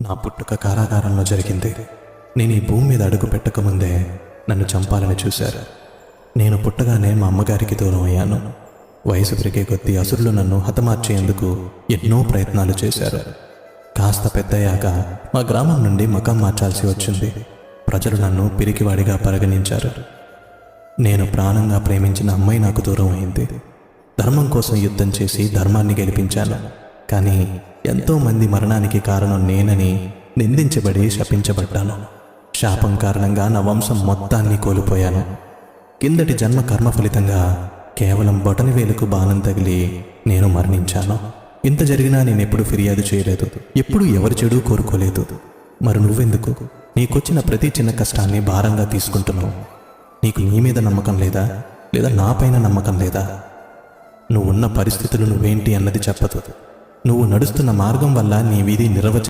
నా పుట్టుక కారాగారంలో జరిగింది. నేను ఈ భూమి మీద అడుగు పెట్టకముందే నన్ను చంపాలని చూశారు. నేను పుట్టగానే మా అమ్మగారికి దూరం అయ్యాను. వయసు పెరిగే కొద్దీ అసురులు నన్ను హతమార్చేందుకు ఎన్నో ప్రయత్నాలు చేశారు. కాస్త పెద్దయ్యాక మా గ్రామం నుండి మకం మార్చాల్సి వచ్చింది. ప్రజలు నన్ను పిరికివాడిగా పరిగణించారు. నేను ప్రాణంగా ప్రేమించిన అమ్మాయి నాకు దూరం అయింది. ధర్మం కోసం యుద్ధం చేసి ధర్మాన్ని గెలిపించాను. కానీ ఎంతోమంది మరణానికి కారణం నేనని నిందించబడి శపించబడ్డాను. శాపం కారణంగా నా వంశం మొత్తాన్ని కోల్పోయాను. కిందటి జన్మ కర్మ ఫలితంగా కేవలం బొటనవేలుకు బాణం తగిలి నేను మరణించాను. ఇంత జరిగినా నేనెప్పుడు ఫిర్యాదు చేయలేదు. ఎప్పుడు ఎవరి చెడు కోరుకోలేదు. మరి నువ్వెందుకు నీకొచ్చిన ప్రతి చిన్న కష్టాన్ని భారంగా తీసుకుంటున్నావు? నీకు నీ మీద నమ్మకం లేదా? లేదా నాపైన నమ్మకం లేదా? నువ్వున్న పరిస్థితులు నువ్వేంటి అన్నది చెప్పదు. నువ్వు నడుస్తున్న మార్గం వల్ల నీ వీధి